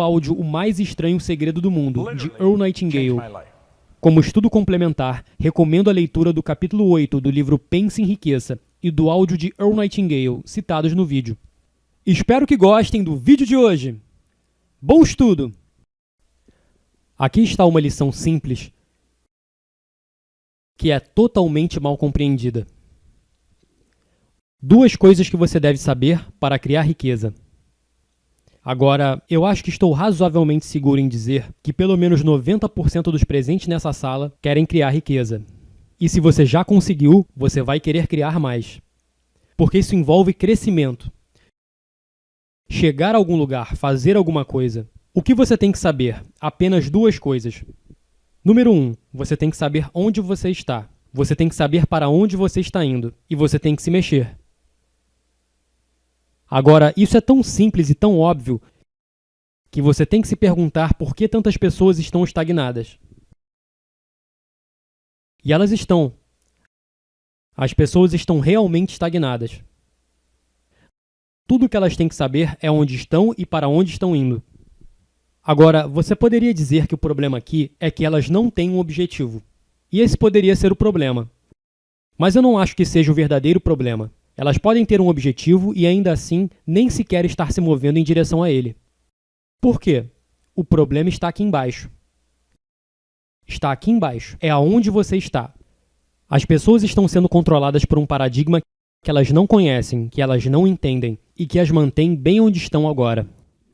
áudio O Mais Estranho Segredo do Mundo, de Earl Nightingale. Como estudo complementar, recomendo a leitura do capítulo 8 do livro Pense em Riqueza e do áudio de Earl Nightingale, citados no vídeo. Espero que gostem do vídeo de hoje. Bom estudo! Aqui está uma lição simples que é totalmente mal compreendida. Duas coisas que você deve saber para criar riqueza. Agora, eu acho que estou razoavelmente seguro em dizer que pelo menos 90% dos presentes nessa sala querem criar riqueza. E se você já conseguiu, você vai querer criar mais. Porque isso envolve crescimento. Chegar a algum lugar, fazer alguma coisa. O que você tem que saber? Apenas duas coisas. Número 1, você tem que saber onde você está. Você tem que saber para onde você está indo. E você tem que se mexer. Agora, isso é tão simples e tão óbvio que você tem que se perguntar por que tantas pessoas estão estagnadas. E elas estão. As pessoas estão realmente estagnadas. Tudo o que elas têm que saber é onde estão e para onde estão indo. Agora, você poderia dizer que o problema aqui é que elas não têm um objetivo. E esse poderia ser o problema. Mas eu não acho que seja o verdadeiro problema. Elas podem ter um objetivo e ainda assim nem sequer estar se movendo em direção a ele. Por quê? O problema está aqui embaixo. Está aqui embaixo. É aonde você está. As pessoas estão sendo controladas por um paradigma que elas não conhecem, que elas não entendem e que as mantém bem onde estão agora.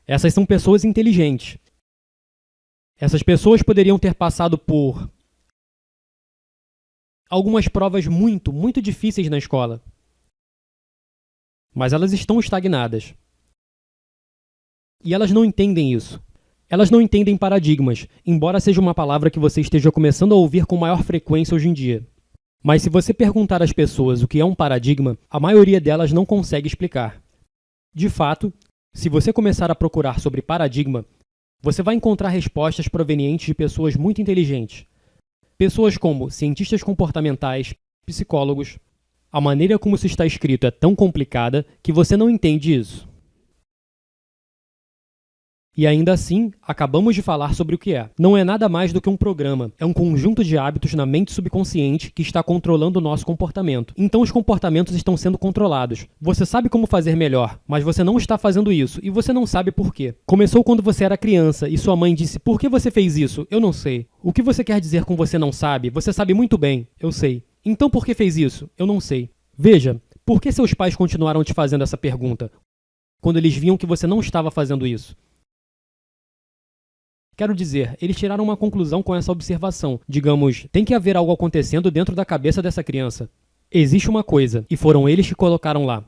Essas são pessoas inteligentes. Essas pessoas poderiam ter passado por algumas provas muito difíceis na escola. Mas elas estão estagnadas. E elas não entendem isso. Elas não entendem paradigmas, embora seja uma palavra que você esteja começando a ouvir com maior frequência hoje em dia. Mas se você perguntar às pessoas o que é um paradigma, a maioria delas não consegue explicar. De fato, se você começar a procurar sobre paradigma, você vai encontrar respostas provenientes de pessoas muito inteligentes. Pessoas como cientistas comportamentais, psicólogos. A maneira como isso está escrito é tão complicada que você não entende isso. E ainda assim, acabamos de falar sobre o que é. Não é nada mais do que um programa. É um conjunto de hábitos na mente subconsciente que está controlando o nosso comportamento. Então os comportamentos estão sendo controlados. Você sabe como fazer melhor, mas você não está fazendo isso e você não sabe por quê. Começou quando você era criança e sua mãe disse: "Por que você fez isso?" "Eu não sei." "O que você quer dizer com você não sabe? Você sabe muito bem." "Eu sei." "Então por que fez isso?" "Eu não sei." Veja, por que seus pais continuaram te fazendo essa pergunta quando eles viam que você não estava fazendo isso? Quero dizer, eles tiraram uma conclusão com essa observação. Digamos, tem que haver algo acontecendo dentro da cabeça dessa criança. Existe uma coisa, e foram eles que colocaram lá.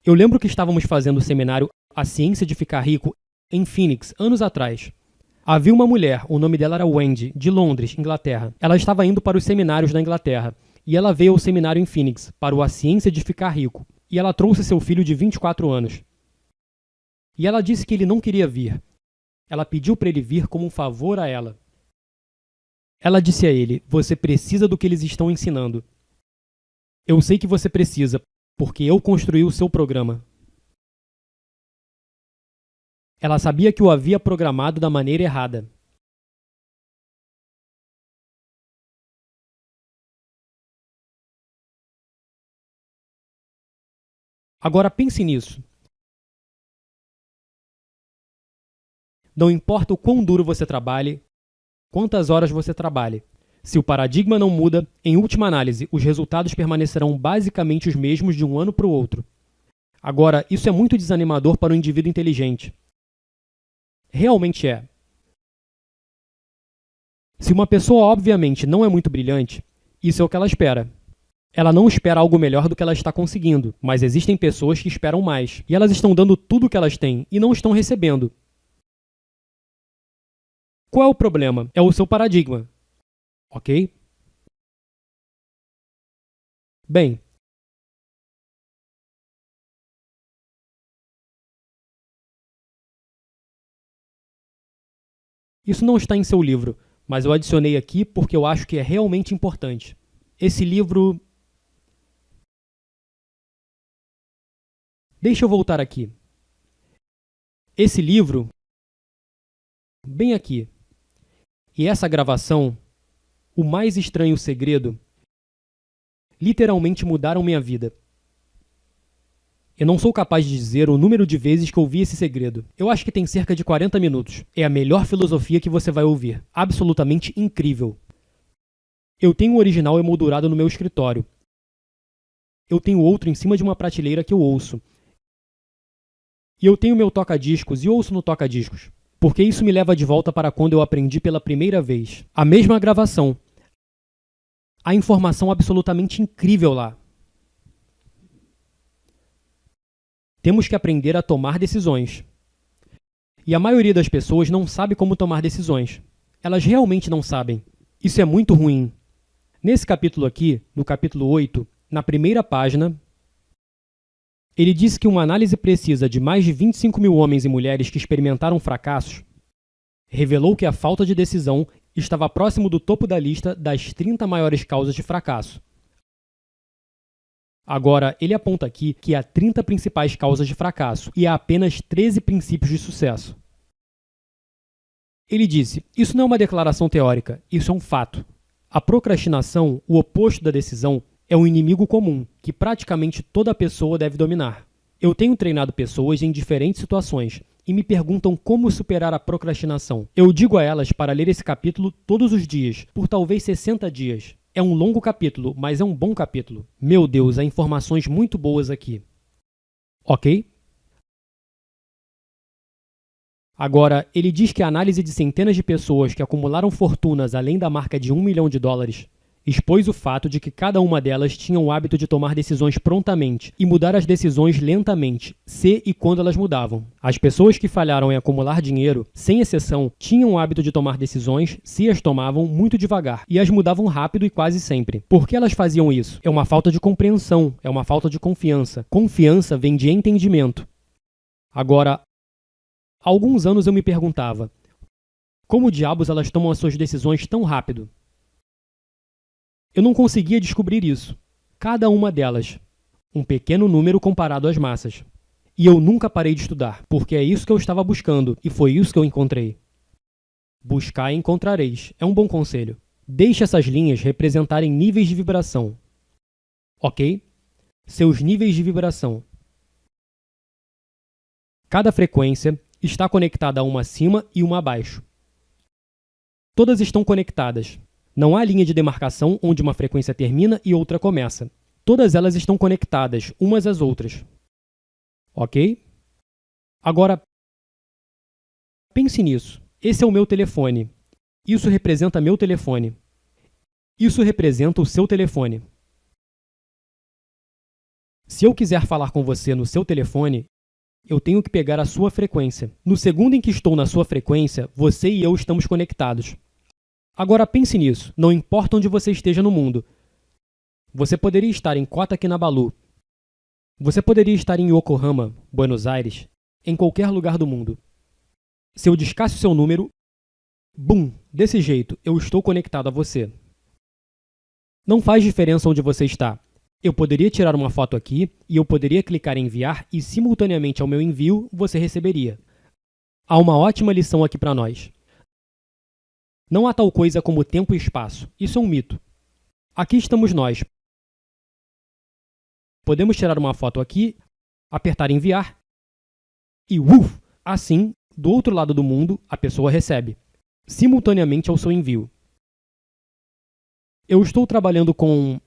Eu lembro que estávamos fazendo o seminário A Ciência de Ficar Rico em Phoenix, anos atrás. Havia uma mulher, o nome dela era Wendy, de Londres, Inglaterra. Ela estava indo para os seminários da Inglaterra, e ela veio ao seminário em Phoenix, para o A Ciência de Ficar Rico, e ela trouxe seu filho de 24 anos. E ela disse que ele não queria vir. Ela pediu para ele vir como um favor a ela. Ela disse a ele: "Você precisa do que eles estão ensinando. Eu sei que você precisa, porque eu construí o seu programa." Ela sabia que o havia programado da maneira errada. Agora pense nisso. Não importa o quão duro você trabalhe, quantas horas você trabalhe. Se o paradigma não muda, em última análise, os resultados permanecerão basicamente os mesmos de um ano para o outro. Agora, isso é muito desanimador para um indivíduo inteligente. Realmente é. Se uma pessoa obviamente não é muito brilhante, isso é o que ela espera. Ela não espera algo melhor do que ela está conseguindo, mas existem pessoas que esperam mais, e elas estão dando tudo o que elas têm e não estão recebendo. Qual é o problema? É o seu paradigma. Ok? Bem, isso não está em seu livro, mas eu adicionei aqui porque eu acho que é realmente importante. Esse livro... Deixa eu voltar aqui. Esse livro bem aqui. E essa gravação, o mais estranho segredo, literalmente mudaram minha vida. Eu não sou capaz de dizer o número de vezes que ouvi esse segredo. Eu acho que tem cerca de 40 minutos. É a melhor filosofia que você vai ouvir. Absolutamente incrível. Eu tenho um original emoldurado no meu escritório. Eu tenho outro em cima de uma prateleira que eu ouço. E eu tenho meu toca-discos e ouço no toca-discos. Porque isso me leva de volta para quando eu aprendi pela primeira vez. A mesma gravação. A informação absolutamente incrível lá. Temos que aprender a tomar decisões. E a maioria das pessoas não sabe como tomar decisões. Elas realmente não sabem. Isso é muito ruim. Nesse capítulo aqui, no capítulo 8, na primeira página, ele diz que uma análise precisa de mais de 25 mil homens e mulheres que experimentaram fracassos revelou que a falta de decisão estava próximo do topo da lista das 30 maiores causas de fracasso. Agora, ele aponta aqui que há 30 principais causas de fracasso e há apenas 13 princípios de sucesso. Ele disse, isso não é uma declaração teórica, isso é um fato. A procrastinação, o oposto da decisão, é um inimigo comum que praticamente toda pessoa deve dominar. Eu tenho treinado pessoas em diferentes situações e me perguntam como superar a procrastinação. Eu digo a elas para ler esse capítulo todos os dias, por talvez 60 dias. É um longo capítulo, mas é um bom capítulo. Meu Deus, há informações muito boas aqui. Ok? Agora, ele diz que a análise de centenas de pessoas que acumularam fortunas além da marca de $1 milhão expôs o fato de que cada uma delas tinha o hábito de tomar decisões prontamente e mudar as decisões lentamente, se e quando elas mudavam. As pessoas que falharam em acumular dinheiro, sem exceção, tinham o hábito de tomar decisões, se as tomavam, muito devagar, e as mudavam rápido e quase sempre. Por que elas faziam isso? É uma falta de compreensão, é uma falta de confiança. Confiança vem de entendimento. Agora, há alguns anos eu me perguntava, como diabos elas tomam as suas decisões tão rápido? Eu não conseguia descobrir isso. Cada uma delas. Um pequeno número comparado às massas. E eu nunca parei de estudar, porque é isso que eu estava buscando, e foi isso que eu encontrei. Buscar e encontrareis. É um bom conselho. Deixe essas linhas representarem níveis de vibração. Ok? Seus níveis de vibração. Cada frequência está conectada a uma acima e uma abaixo. Todas estão conectadas. Não há linha de demarcação onde uma frequência termina e outra começa. Todas elas estão conectadas, umas às outras. Ok? Agora, pense nisso. Esse é o meu telefone. Isso representa meu telefone. Isso representa o seu telefone. Se eu quiser falar com você no seu telefone, eu tenho que pegar a sua frequência. No segundo em que estou na sua frequência, você e eu estamos conectados. Agora pense nisso, não importa onde você esteja no mundo. Você poderia estar em Kota Kinabalu. Você poderia estar em Yokohama, Buenos Aires, em qualquer lugar do mundo. Se eu discasse o seu número, bum, desse jeito, eu estou conectado a você. Não faz diferença onde você está. Eu poderia tirar uma foto aqui e eu poderia clicar em enviar e simultaneamente ao meu envio você receberia. Há uma ótima lição aqui para nós. Não há tal coisa como tempo e espaço. Isso é um mito. Aqui estamos nós. Podemos tirar uma foto aqui, apertar enviar e assim, do outro lado do mundo, a pessoa recebe, simultaneamente ao seu envio. Eu estou trabalhando com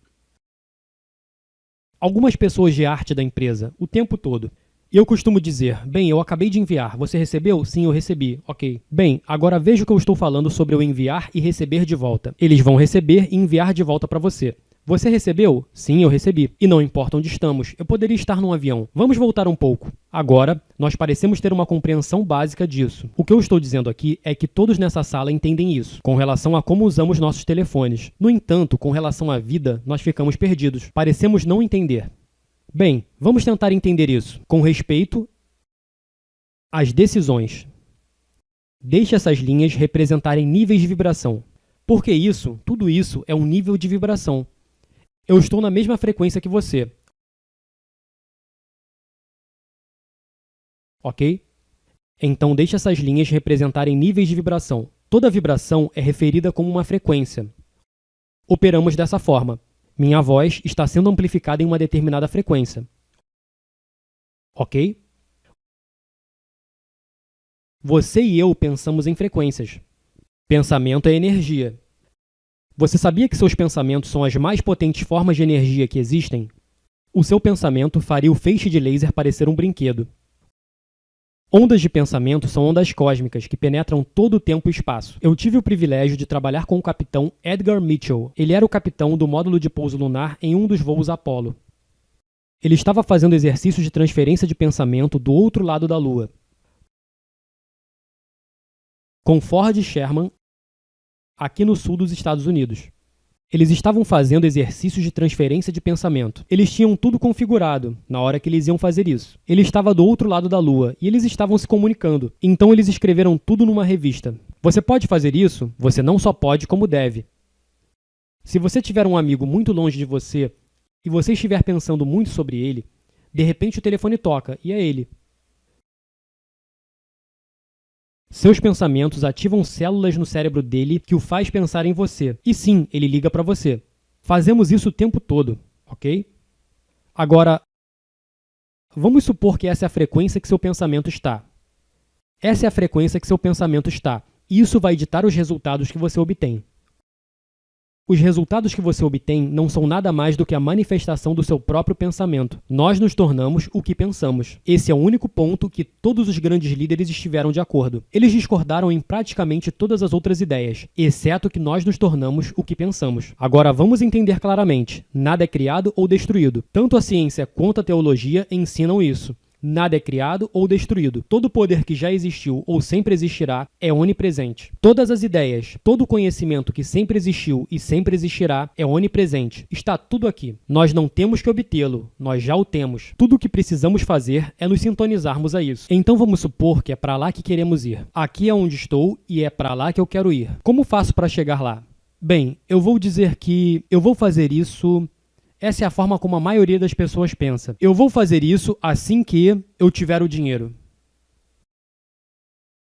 algumas pessoas de arte da empresa o tempo todo. E eu costumo dizer, bem, eu acabei de enviar, você recebeu? Sim, eu recebi, ok. Bem, agora veja o que eu estou falando sobre eu enviar e receber de volta. Eles vão receber e enviar de volta para você. Você recebeu? Sim, eu recebi. E não importa onde estamos, eu poderia estar num avião. Vamos voltar um pouco. Agora, nós parecemos ter uma compreensão básica disso. O que eu estou dizendo aqui é que todos nessa sala entendem isso, com relação a como usamos nossos telefones. No entanto, com relação à vida, nós ficamos perdidos. Parecemos não entender. Bem, vamos tentar entender isso, com respeito às decisões. Deixe essas linhas representarem níveis de vibração. Porque isso, tudo isso, é um nível de vibração. Eu estou na mesma frequência que você. Ok? Então deixe essas linhas representarem níveis de vibração. Toda vibração é referida como uma frequência. Operamos dessa forma. Minha voz está sendo amplificada em uma determinada frequência. Ok? Você e eu pensamos em frequências. Pensamento é energia. Você sabia que seus pensamentos são as mais potentes formas de energia que existem? O seu pensamento faria o feixe de laser parecer um brinquedo. Ondas de pensamento são ondas cósmicas que penetram todo o tempo e espaço. Eu tive o privilégio de trabalhar com o capitão Edgar Mitchell. Ele era o capitão do módulo de pouso lunar em um dos voos Apollo. Ele estava fazendo exercícios de transferência de pensamento do outro lado da Lua, com Ford Sherman, aqui no sul dos Estados Unidos. Eles estavam fazendo exercícios de transferência de pensamento. Eles tinham tudo configurado na hora que eles iam fazer isso. Ele estava do outro lado da Lua e eles estavam se comunicando. Então eles escreveram tudo numa revista. Você pode fazer isso? Você não só pode, como deve. Se você tiver um amigo muito longe de você e você estiver pensando muito sobre ele, de repente o telefone toca e é ele. Seus pensamentos ativam células no cérebro dele que o faz pensar em você. E sim, ele liga para você. Fazemos isso o tempo todo, ok? Agora, vamos supor que essa é a frequência que seu pensamento está. Essa é a frequência que seu pensamento está. E isso vai ditar os resultados que você obtém. Os resultados que você obtém não são nada mais do que a manifestação do seu próprio pensamento. Nós nos tornamos o que pensamos. Esse é o único ponto que todos os grandes líderes estiveram de acordo. Eles discordaram em praticamente todas as outras ideias, exceto que nós nos tornamos o que pensamos. Agora vamos entender claramente. Nada é criado ou destruído. Tanto a ciência quanto a teologia ensinam isso. Nada é criado ou destruído. Todo poder que já existiu ou sempre existirá é onipresente. Todas as ideias, todo o conhecimento que sempre existiu e sempre existirá é onipresente. Está tudo aqui. Nós não temos que obtê-lo, nós já o temos. Tudo o que precisamos fazer é nos sintonizarmos a isso. Então vamos supor que é para lá que queremos ir. Aqui é onde estou e é para lá que eu quero ir. Como faço para chegar lá? Bem, eu vou dizer que eu vou fazer isso. Essa é a forma como a maioria das pessoas pensa. Eu vou fazer isso assim que eu tiver o dinheiro.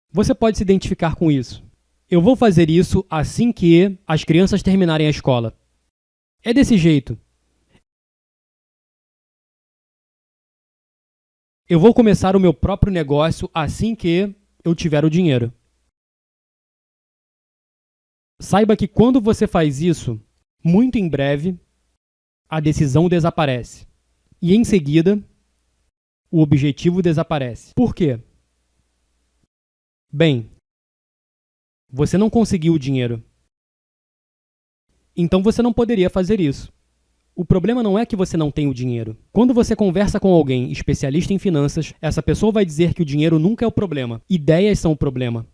Você pode se identificar com isso. Eu vou fazer isso assim que as crianças terminarem a escola. É desse jeito. Eu vou começar o meu próprio negócio assim que eu tiver o dinheiro. Saiba que quando você faz isso, muito em breve, a decisão desaparece. E em seguida, o objetivo desaparece. Por quê? Bem, você não conseguiu o dinheiro. Então você não poderia fazer isso. O problema não é que você não tem o dinheiro. Quando você conversa com alguém especialista em finanças, essa pessoa vai dizer que o dinheiro nunca é o problema. Ideias são o problema.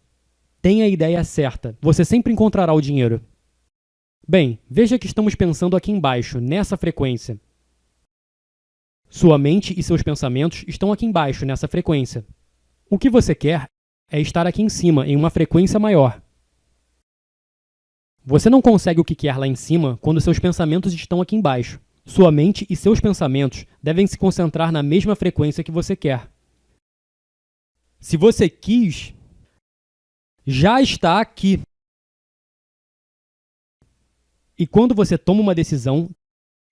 Tenha a ideia certa. Você sempre encontrará o dinheiro. Bem, veja que estamos pensando aqui embaixo, nessa frequência. Sua mente e seus pensamentos estão aqui embaixo, nessa frequência. O que você quer é estar aqui em cima, em uma frequência maior. Você não consegue o que quer lá em cima quando seus pensamentos estão aqui embaixo. Sua mente e seus pensamentos devem se concentrar na mesma frequência que você quer. Se você quis, já está aqui. E quando você toma uma decisão,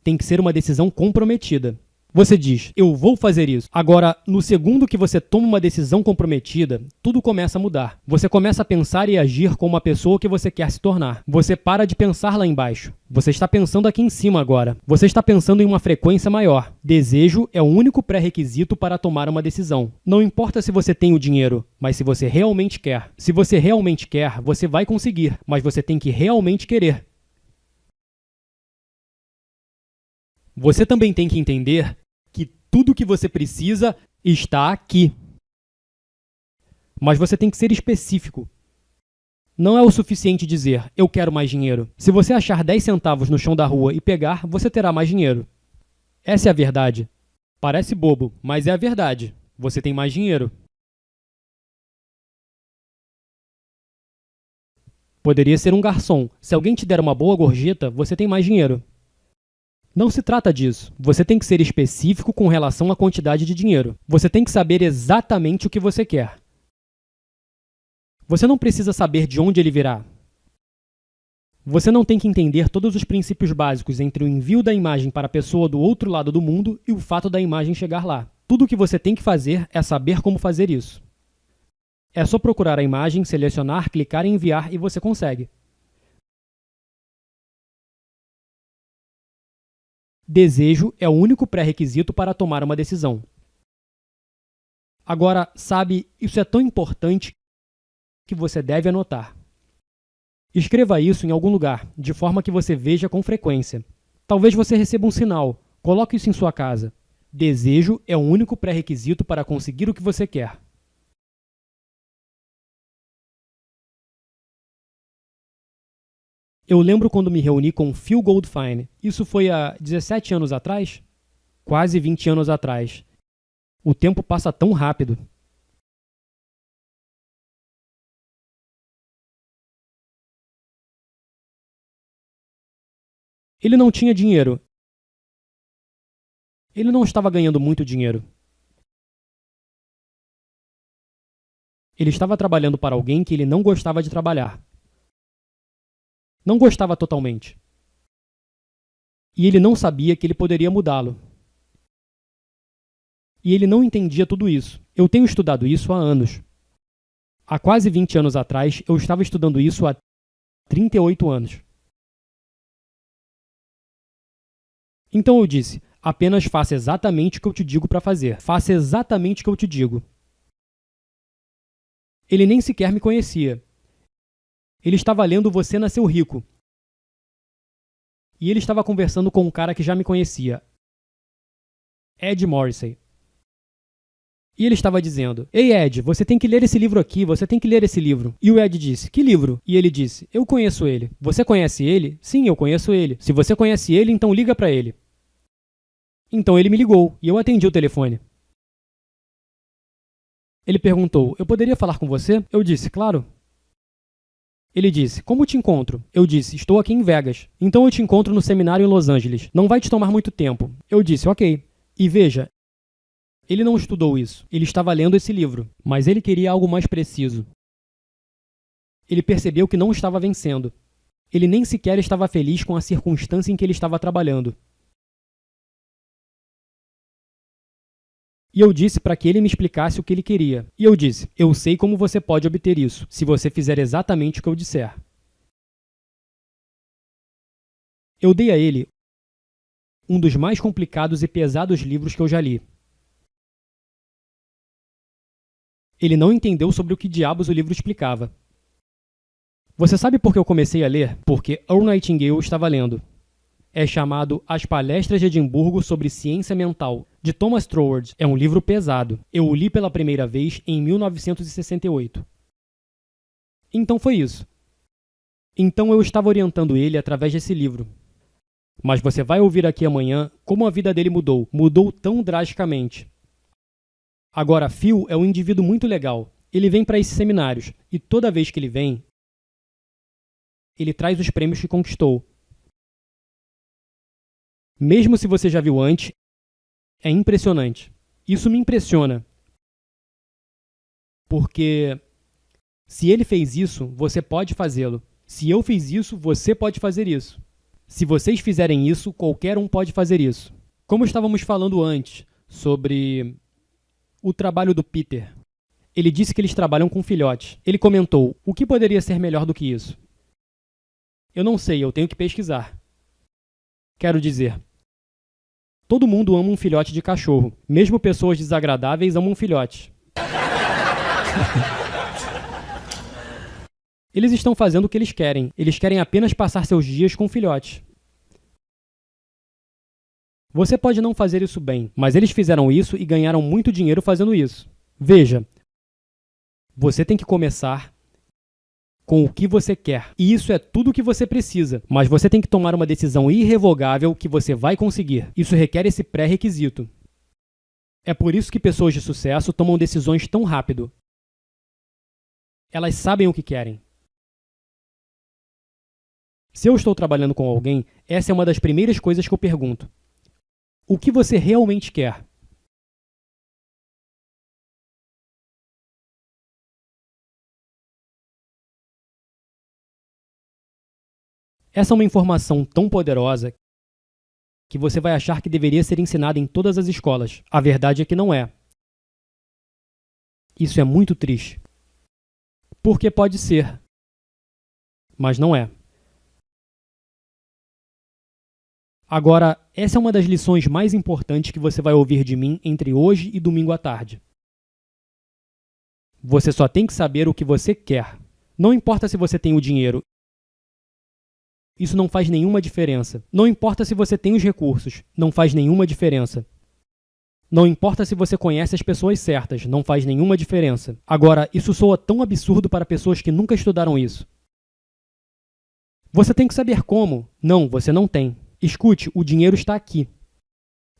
tem que ser uma decisão comprometida. Você diz, eu vou fazer isso. Agora, no segundo que você toma uma decisão comprometida, tudo começa a mudar. Você começa a pensar e agir como uma pessoa que você quer se tornar. Você para de pensar lá embaixo. Você está pensando aqui em cima agora. Você está pensando em uma frequência maior. Desejo é o único pré-requisito para tomar uma decisão. Não importa se você tem o dinheiro, mas se você realmente quer. Se você realmente quer, você vai conseguir, mas você tem que realmente querer. Você também tem que entender que tudo que você precisa está aqui. Mas você tem que ser específico. Não é o suficiente dizer, eu quero mais dinheiro. Se você achar 10 centavos no chão da rua e pegar, você terá mais dinheiro. Essa é a verdade. Parece bobo, mas é a verdade. Você tem mais dinheiro. Poderia ser um garçom. Se alguém te der uma boa gorjeta, você tem mais dinheiro. Não se trata disso. Você tem que ser específico com relação à quantidade de dinheiro. Você tem que saber exatamente o que você quer. Você não precisa saber de onde ele virá. Você não tem que entender todos os princípios básicos entre o envio da imagem para a pessoa do outro lado do mundo e o fato da imagem chegar lá. Tudo o que você tem que fazer é saber como fazer isso. É só procurar a imagem, selecionar, clicar em enviar e você consegue. Desejo é o único pré-requisito para tomar uma decisão. Agora, sabe, isso é tão importante que você deve anotar. Escreva isso em algum lugar, de forma que você veja com frequência. Talvez você receba um sinal. Coloque isso em sua casa. Desejo é o único pré-requisito para conseguir o que você quer. Eu lembro quando me reuni com Phil Goldfine. Isso foi há 17 anos atrás? Quase 20 anos atrás. O tempo passa tão rápido. Ele não tinha dinheiro. Ele não estava ganhando muito dinheiro. Ele estava trabalhando para alguém que ele não gostava de trabalhar. Não gostava totalmente. E ele não sabia que ele poderia mudá-lo. E ele não entendia tudo isso. Eu tenho estudado isso há anos. Há quase 20 anos atrás, eu estava estudando isso há 38 anos. Então eu disse, apenas faça exatamente o que eu te digo para fazer. Faça exatamente o que eu te digo. Ele nem sequer me conhecia. Ele estava lendo Você Nasceu Rico. E ele estava conversando com um cara que já me conhecia, Ed Morrissey. E ele estava dizendo, ei Ed, você tem que ler esse livro aqui, você tem que ler esse livro. E o Ed disse, que livro? E ele disse, eu conheço ele. Você conhece ele? Sim, eu conheço ele. Se você conhece ele, então liga para ele. Então ele me ligou e eu atendi o telefone. Ele perguntou, eu poderia falar com você? Eu disse, claro. Ele disse, como te encontro? Eu disse, estou aqui em Vegas. Então eu te encontro no seminário em Los Angeles. Não vai te tomar muito tempo. Eu disse, ok. E veja, ele não estudou isso. Ele estava lendo esse livro, mas ele queria algo mais preciso. Ele percebeu que não estava vencendo. Ele nem sequer estava feliz com a circunstância em que ele estava trabalhando. E eu disse para que ele me explicasse o que ele queria. E eu disse, eu sei como você pode obter isso, se você fizer exatamente o que eu disser. Eu dei a ele um dos mais complicados e pesados livros que eu já li. Ele não entendeu sobre o que diabos o livro explicava. Você sabe por que eu comecei a ler? Porque Earl Nightingale estava lendo. É chamado As Palestras de Edimburgo sobre Ciência Mental, de Thomas Troward. É um livro pesado. Eu o li pela primeira vez em 1968. Então foi isso. Então eu estava orientando ele através desse livro. Mas você vai ouvir aqui amanhã como a vida dele mudou. Mudou tão drasticamente. Agora, Phil é um indivíduo muito legal. Ele vem para esses seminários e toda vez que ele vem, ele traz os prêmios que conquistou. Mesmo se você já viu antes, é impressionante. Isso me impressiona. Porque se ele fez isso, você pode fazê-lo. Se eu fiz isso, você pode fazer isso. Se vocês fizerem isso, qualquer um pode fazer isso. Como estávamos falando antes sobre o trabalho do Peter, ele disse que eles trabalham com filhotes. Ele comentou, o que poderia ser melhor do que isso? Eu não sei, eu tenho que pesquisar. Quero dizer, todo mundo ama um filhote de cachorro. Mesmo pessoas desagradáveis amam filhotes. Eles estão fazendo o que eles querem. Eles querem apenas passar seus dias com filhotes. Você pode não fazer isso bem, mas eles fizeram isso e ganharam muito dinheiro fazendo isso. Veja, você tem que começar com o que você quer. E isso é tudo o que você precisa. Mas você tem que tomar uma decisão irrevogável que você vai conseguir. Isso requer esse pré-requisito. É por isso que pessoas de sucesso tomam decisões tão rápido. Elas sabem o que querem. Se eu estou trabalhando com alguém, essa é uma das primeiras coisas que eu pergunto. O que você realmente quer? Essa é uma informação tão poderosa que você vai achar que deveria ser ensinada em todas as escolas. A verdade é que não é. Isso é muito triste. Porque pode ser, mas não é. Agora, essa é uma das lições mais importantes que você vai ouvir de mim entre hoje e domingo à tarde. Você só tem que saber o que você quer. Não importa se você tem o dinheiro. Isso não faz nenhuma diferença. Não importa se você tem os recursos. Não faz nenhuma diferença. Não importa se você conhece as pessoas certas. Não faz nenhuma diferença. Agora, isso soa tão absurdo para pessoas que nunca estudaram isso. Você tem que saber como. Não, você não tem. Escute, o dinheiro está aqui.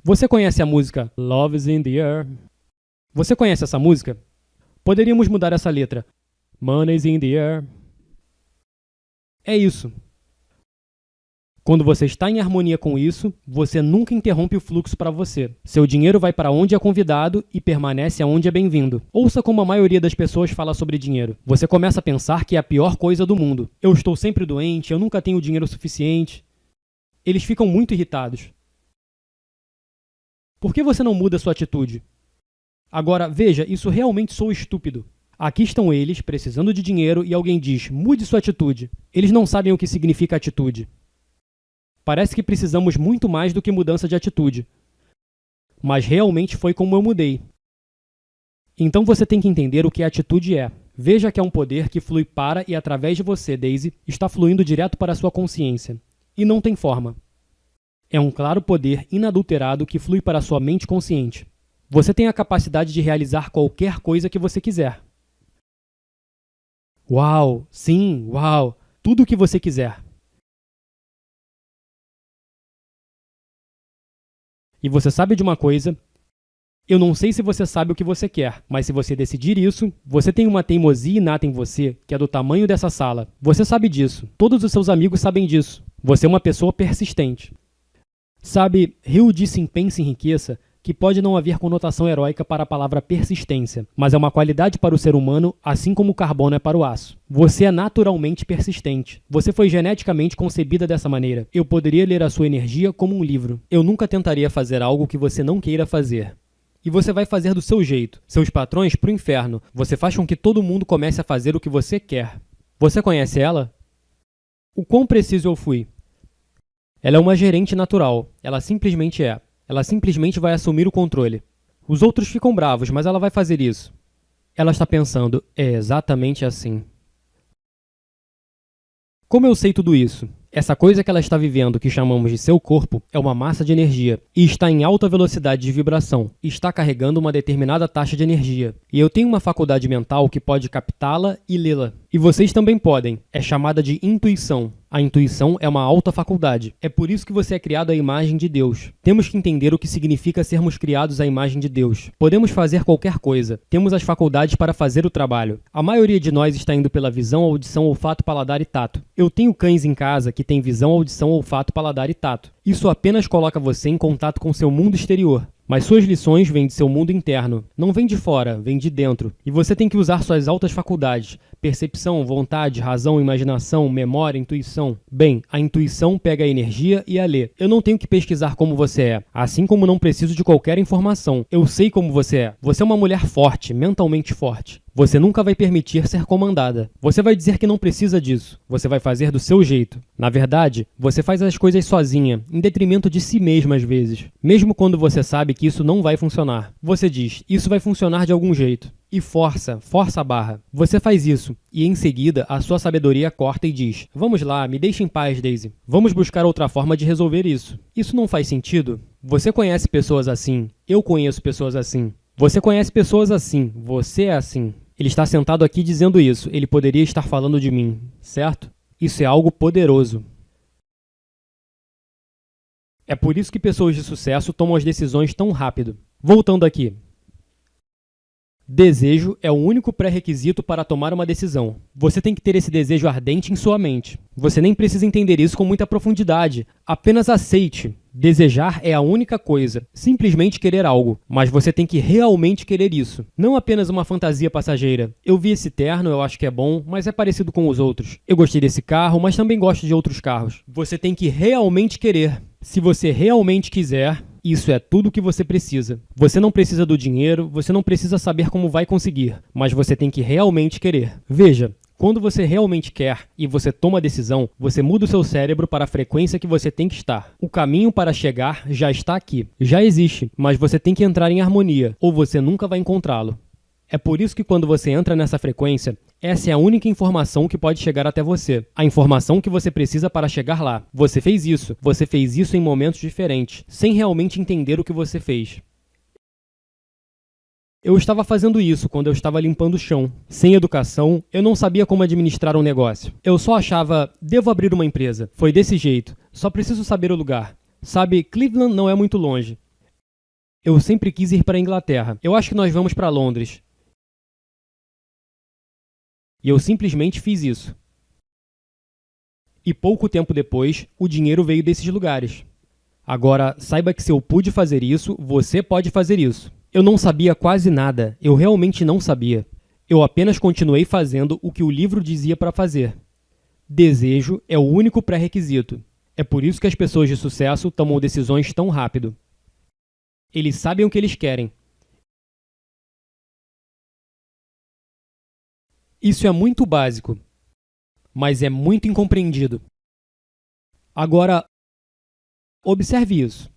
Você conhece a música Love is in the Air? Você conhece essa música? Poderíamos mudar essa letra. Money's in the air. É isso. Quando você está em harmonia com isso, você nunca interrompe o fluxo para você. Seu dinheiro vai para onde é convidado e permanece aonde é bem-vindo. Ouça como a maioria das pessoas fala sobre dinheiro. Você começa a pensar que é a pior coisa do mundo. Eu estou sempre doente, eu nunca tenho dinheiro suficiente. Eles ficam muito irritados. Por que você não muda sua atitude? Agora, veja, isso realmente soa estúpido. Aqui estão eles, precisando de dinheiro, e alguém diz, mude sua atitude. Eles não sabem o que significa atitude. Parece que precisamos muito mais do que mudança de atitude. Mas realmente foi como eu mudei. Então você tem que entender o que a atitude é. Veja que é um poder que flui para e através de você, Daisy, está fluindo direto para a sua consciência. E não tem forma. É um claro poder inadulterado que flui para a sua mente consciente. Você tem a capacidade de realizar qualquer coisa que você quiser. Uau! Sim, uau! Tudo o que você quiser. E você sabe de uma coisa? Eu não sei se você sabe o que você quer, mas se você decidir isso, você tem uma teimosia inata em você que é do tamanho dessa sala. Você sabe disso. Todos os seus amigos sabem disso. Você é uma pessoa persistente. Sabe, Hill disse em Pense em Riqueza que pode não haver conotação heróica para a palavra persistência, mas é uma qualidade para o ser humano, assim como o carbono é para o aço. Você é naturalmente persistente. Você foi geneticamente concebida dessa maneira. Eu poderia ler a sua energia como um livro. Eu nunca tentaria fazer algo que você não queira fazer. E você vai fazer do seu jeito. Seus patrões pro inferno. Você faz com que todo mundo comece a fazer o que você quer. Você conhece ela? O quão preciso eu fui? Ela é uma gerente natural. Ela simplesmente é. Ela simplesmente vai assumir o controle. Os outros ficam bravos, mas ela vai fazer isso. Ela está pensando, é exatamente assim. Como eu sei tudo isso? Essa coisa que ela está vivendo, que chamamos de seu corpo, é uma massa de energia e está em alta velocidade de vibração. Está carregando uma determinada taxa de energia. E eu tenho uma faculdade mental que pode captá-la e lê-la. E vocês também podem. É chamada de intuição. A intuição é uma alta faculdade. É por isso que você é criado à imagem de Deus. Temos que entender o que significa sermos criados à imagem de Deus. Podemos fazer qualquer coisa. Temos as faculdades para fazer o trabalho. A maioria de nós está indo pela visão, audição, olfato, paladar e tato. Eu tenho cães em casa que têm visão, audição, olfato, paladar e tato. Isso apenas coloca você em contato com seu mundo exterior. Mas suas lições vêm de seu mundo interno. Não vêm de fora, vêm de dentro. E você tem que usar suas altas faculdades. Percepção, vontade, razão, imaginação, memória, intuição. Bem, a intuição pega a energia e a lê. Eu não tenho que pesquisar como você é, assim como não preciso de qualquer informação. Eu sei como você é. Você é uma mulher forte, mentalmente forte. Você nunca vai permitir ser comandada. Você vai dizer que não precisa disso. Você vai fazer do seu jeito. Na verdade, você faz as coisas sozinha, em detrimento de si mesma às vezes. Mesmo quando você sabe que isso não vai funcionar. Você diz, isso vai funcionar de algum jeito. E força a barra. Você faz isso, e em seguida a sua sabedoria corta e diz, vamos lá, me deixe em paz, Daisy. Vamos buscar outra forma de resolver isso. Isso não faz sentido? Você conhece pessoas assim. Eu conheço pessoas assim. Você conhece pessoas assim. Você é assim. Ele está sentado aqui dizendo isso. Ele poderia estar falando de mim, certo? Isso é algo poderoso. É por isso que pessoas de sucesso tomam as decisões tão rápido. Voltando aqui. Desejo é o único pré-requisito para tomar uma decisão. Você tem que ter esse desejo ardente em sua mente. Você nem precisa entender isso com muita profundidade. Apenas aceite. Desejar é a única coisa. Simplesmente querer algo. Mas você tem que realmente querer isso. Não apenas uma fantasia passageira. Eu vi esse terno, eu acho que é bom, mas é parecido com os outros. Eu gostei desse carro, mas também gosto de outros carros. Você tem que realmente querer. Se você realmente quiser, isso é tudo o que você precisa. Você não precisa do dinheiro, você não precisa saber como vai conseguir, mas você tem que realmente querer. Veja, quando você realmente quer e você toma a decisão, você muda o seu cérebro para a frequência que você tem que estar. O caminho para chegar já está aqui, já existe, mas você tem que entrar em harmonia, ou você nunca vai encontrá-lo. É por isso que quando você entra nessa frequência, essa é a única informação que pode chegar até você. A informação que você precisa para chegar lá. Você fez isso em momentos diferentes, sem realmente entender o que você fez. Eu estava fazendo isso quando eu estava limpando o chão. Sem educação, eu não sabia como administrar um negócio. Eu só achava, devo abrir uma empresa. Foi desse jeito. Só preciso saber o lugar. Sabe, Cleveland não é muito longe. Eu sempre quis ir para a Inglaterra. Eu acho que nós vamos para Londres. E eu simplesmente fiz isso. E pouco tempo depois, o dinheiro veio desses lugares. Agora, saiba que se eu pude fazer isso, você pode fazer isso. Eu não sabia quase nada, eu realmente não sabia. Eu apenas continuei fazendo o que o livro dizia para fazer. Desejo é o único pré-requisito. É por isso que as pessoas de sucesso tomam decisões tão rápido. Eles sabem o que eles querem. Isso é muito básico, mas é muito incompreendido. Agora, observe isso.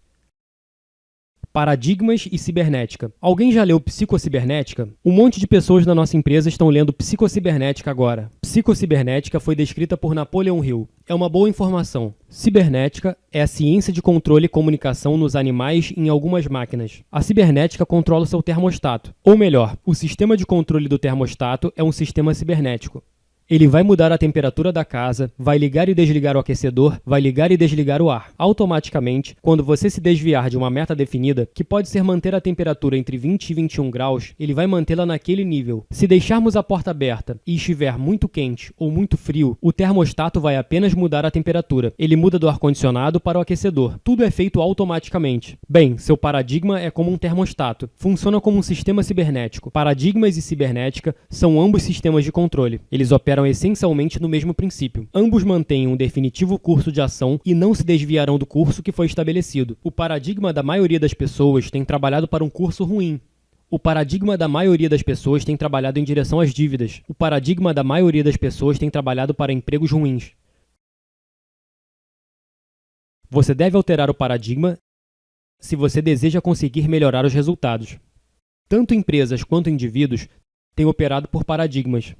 Paradigmas e cibernética. Alguém já leu Psicocibernética? Um monte de pessoas na nossa empresa estão lendo Psicocibernética agora. Psicocibernética foi descrita por Napoleon Hill. É uma boa informação. Cibernética é a ciência de controle e comunicação nos animais e em algumas máquinas. A cibernética controla o seu termostato. Ou melhor, o sistema de controle do termostato é um sistema cibernético. Ele vai mudar a temperatura da casa, vai ligar e desligar o aquecedor, vai ligar e desligar o ar. Automaticamente, quando você se desviar de uma meta definida, que pode ser manter a temperatura entre 20 e 21 graus, ele vai mantê-la naquele nível. Se deixarmos a porta aberta e estiver muito quente ou muito frio, o termostato vai apenas mudar a temperatura. Ele muda do ar-condicionado para o aquecedor. Tudo é feito automaticamente. Bem, seu paradigma é como um termostato. Funciona como um sistema cibernético. Paradigmas e cibernética são ambos sistemas de controle. Eles operam essencialmente no mesmo princípio. Ambos mantêm um definitivo curso de ação e não se desviarão do curso que foi estabelecido. O paradigma da maioria das pessoas tem trabalhado para um curso ruim. O paradigma da maioria das pessoas tem trabalhado em direção às dívidas. O paradigma da maioria das pessoas tem trabalhado para empregos ruins. Você deve alterar o paradigma se você deseja conseguir melhorar os resultados. Tanto empresas quanto indivíduos têm operado por paradigmas.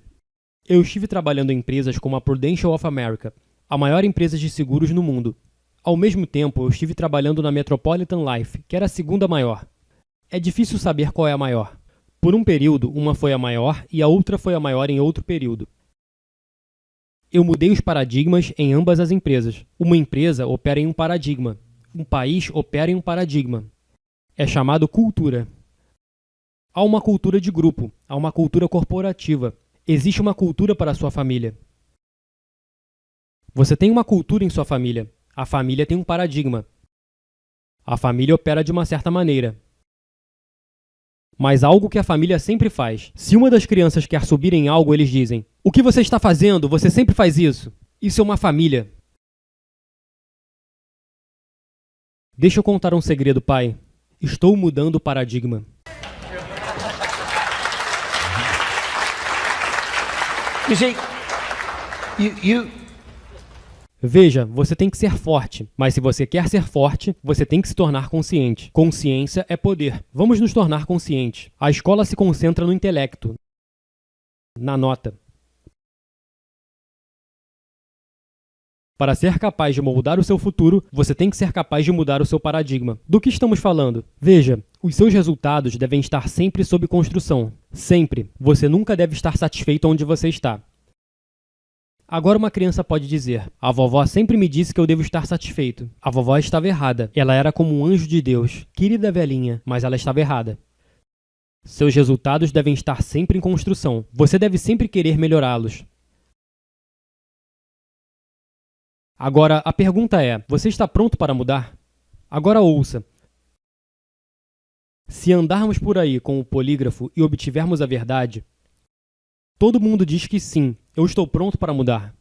Eu estive trabalhando em empresas como a Prudential of America, a maior empresa de seguros no mundo. Ao mesmo tempo, eu estive trabalhando na Metropolitan Life, que era a segunda maior. É difícil saber qual é a maior. Por um período, uma foi a maior e a outra foi a maior em outro período. Eu mudei os paradigmas em ambas as empresas. Uma empresa opera em um paradigma. Um país opera em um paradigma. É chamado cultura. Há uma cultura de grupo, há uma cultura corporativa. Existe uma cultura para a sua família. Você tem uma cultura em sua família. A família tem um paradigma. A família opera de uma certa maneira. Mas algo que a família sempre faz. Se uma das crianças quer subir em algo, eles dizem: "O que você está fazendo? Você sempre faz isso." Isso é uma família. Deixa eu contar um segredo, pai. Estou mudando o paradigma. You see, Veja, você tem que ser forte, mas se você quer ser forte, você tem que se tornar consciente. Consciência é poder. Vamos nos tornar conscientes. A escola se concentra no intelecto, na nota. Para ser capaz de moldar o seu futuro, você tem que ser capaz de mudar o seu paradigma. Do que estamos falando? Veja, os seus resultados devem estar sempre sob construção. Sempre. Você nunca deve estar satisfeito onde você está. Agora uma criança pode dizer: "A vovó sempre me disse que eu devo estar satisfeito." A vovó estava errada. Ela era como um anjo de Deus. Querida velhinha, mas ela estava errada. Seus resultados devem estar sempre em construção. Você deve sempre querer melhorá-los. Agora, a pergunta é: você está pronto para mudar? Agora ouça. Se andarmos por aí com o polígrafo e obtivermos a verdade, todo mundo diz que sim, eu estou pronto para mudar.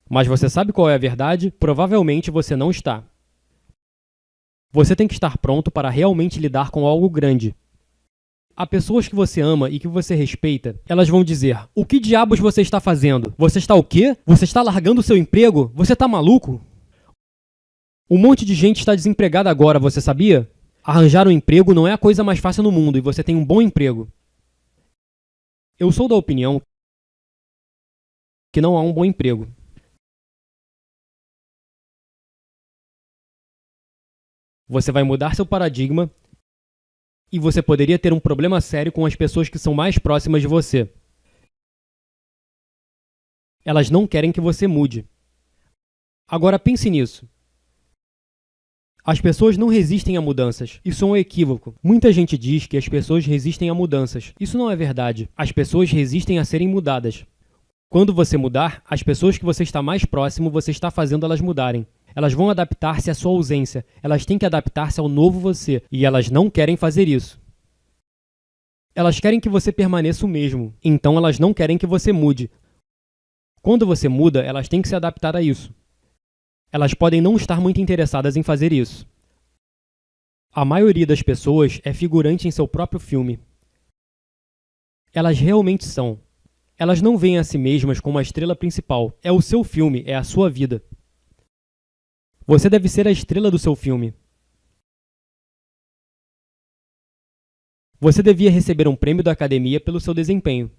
Mas você sabe qual é a verdade? Provavelmente você não está. Você tem que estar pronto para realmente lidar com algo grande. Há pessoas que você ama e que você respeita, elas vão dizer: o que diabos você está fazendo? Você está o quê? Você está largando o seu emprego? Você está maluco? Um monte de gente está desempregada agora, você sabia? Arranjar um emprego não é a coisa mais fácil no mundo e você tem um bom emprego. Eu sou da opinião que não há um bom emprego. Você vai mudar seu paradigma e você poderia ter um problema sério com as pessoas que são mais próximas de você. Elas não querem que você mude. Agora pense nisso. As pessoas não resistem a mudanças. Isso é um equívoco. Muita gente diz que as pessoas resistem a mudanças. Isso não é verdade. As pessoas resistem a serem mudadas. Quando você mudar, as pessoas que você está mais próximo, você está fazendo elas mudarem. Elas vão adaptar-se à sua ausência. Elas têm que adaptar-se ao novo você. E elas não querem fazer isso. Elas querem que você permaneça o mesmo. Então elas não querem que você mude. Quando você muda, elas têm que se adaptar a isso. Elas podem não estar muito interessadas em fazer isso. A maioria das pessoas é figurante em seu próprio filme. Elas realmente são. Elas não veem a si mesmas como a estrela principal. É o seu filme, é a sua vida. Você deve ser a estrela do seu filme. Você devia receber um prêmio da academia pelo seu desempenho.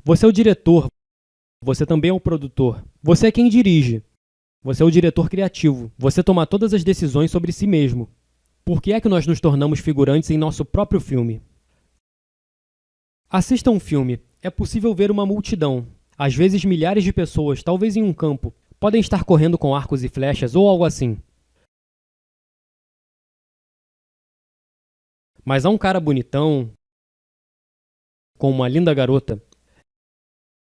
Você é o diretor. Você também é o produtor. Você é quem dirige. Você é o diretor criativo. Você toma todas as decisões sobre si mesmo. Por que é que nós nos tornamos figurantes em nosso próprio filme? Assista um filme. É possível ver uma multidão. Às vezes milhares de pessoas, talvez em um campo, podem estar correndo com arcos e flechas ou algo assim. Mas há um cara bonitão, com uma linda garota,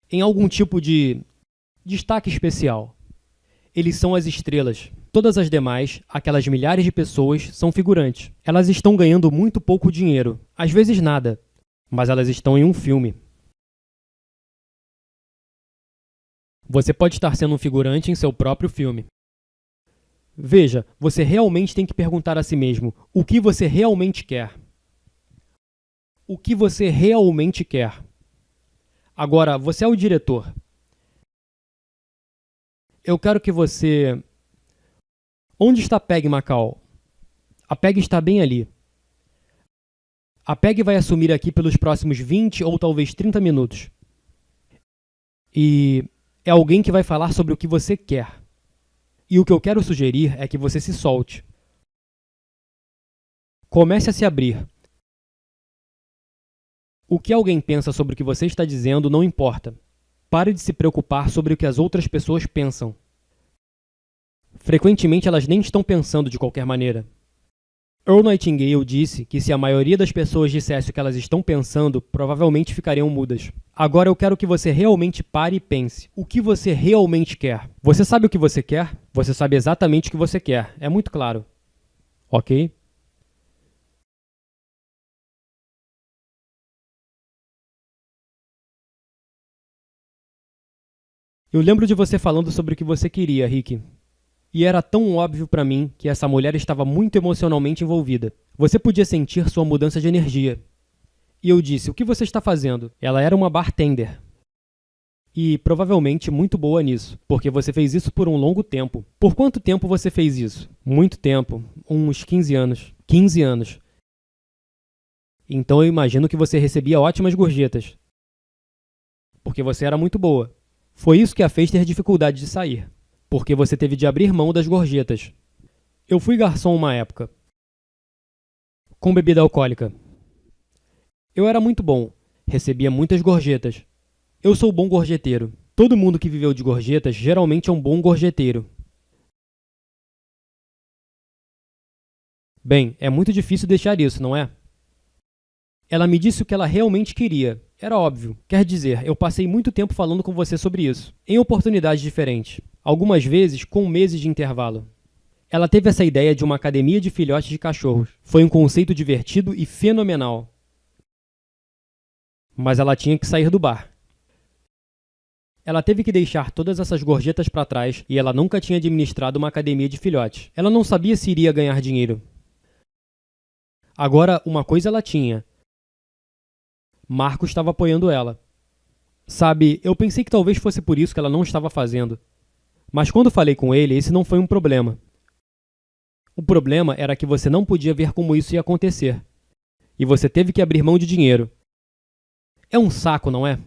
em algum tipo de destaque especial. Eles são as estrelas. Todas as demais, aquelas milhares de pessoas, são figurantes. Elas estão ganhando muito pouco dinheiro, às vezes nada, mas elas estão em um filme. Você pode estar sendo um figurante em seu próprio filme. Veja, você realmente tem que perguntar a si mesmo: o que você realmente quer? O que você realmente quer? Agora, você é o diretor. Eu quero que você... Onde está Peg Macau? A Peg está bem ali. A Peg vai assumir aqui pelos próximos 20 ou talvez 30 minutos. E é alguém que vai falar sobre o que você quer. E o que eu quero sugerir é que você se solte. Comece a se abrir. O que alguém pensa sobre o que você está dizendo não importa. Pare de se preocupar sobre o que as outras pessoas pensam. Frequentemente elas nem estão pensando de qualquer maneira. Earl Nightingale disse que se a maioria das pessoas dissesse o que elas estão pensando, provavelmente ficariam mudas. Agora eu quero que você realmente pare e pense. O que você realmente quer? Você sabe o que você quer? Você sabe exatamente o que você quer. É muito claro. Ok? Eu lembro de você falando sobre o que você queria, Rick. E era tão óbvio para mim que essa mulher estava muito emocionalmente envolvida. Você podia sentir sua mudança de energia. E eu disse: o que você está fazendo? Ela era uma bartender. E provavelmente muito boa nisso, porque você fez isso por um longo tempo. Por quanto tempo você fez isso? Muito tempo. Uns 15 anos. 15 anos. Então eu imagino que você recebia ótimas gorjetas. Porque você era muito boa. Foi isso que a fez ter dificuldade de sair. Porque você teve de abrir mão das gorjetas. Eu fui garçom uma época. Com bebida alcoólica. Eu era muito bom. Recebia muitas gorjetas. Eu sou bom gorjeteiro. Todo mundo que viveu de gorjetas geralmente é um bom gorjeteiro. Bem, é muito difícil deixar isso, não é? Ela me disse o que ela realmente queria. Era óbvio. Quer dizer, eu passei muito tempo falando com você sobre isso, em oportunidades diferentes, algumas vezes com meses de intervalo. Ela teve essa ideia de uma academia de filhotes de cachorros. Foi um conceito divertido e fenomenal. Mas ela tinha que sair do bar. Ela teve que deixar todas essas gorjetas para trás e ela nunca tinha administrado uma academia de filhotes. Ela não sabia se iria ganhar dinheiro. Agora, uma coisa ela tinha. Marco estava apoiando ela. Sabe, eu pensei que talvez fosse por isso que ela não estava fazendo. Mas quando falei com ele, esse não foi um problema. O problema era que você não podia ver como isso ia acontecer. E você teve que abrir mão de dinheiro. É um saco, não é?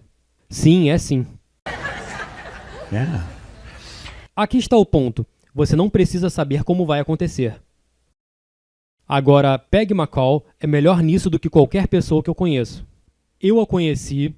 Sim, é sim. Yeah. Aqui está o ponto. Você não precisa saber como vai acontecer. Agora, Peg McCall é melhor nisso do que qualquer pessoa que eu conheço. Eu a conheci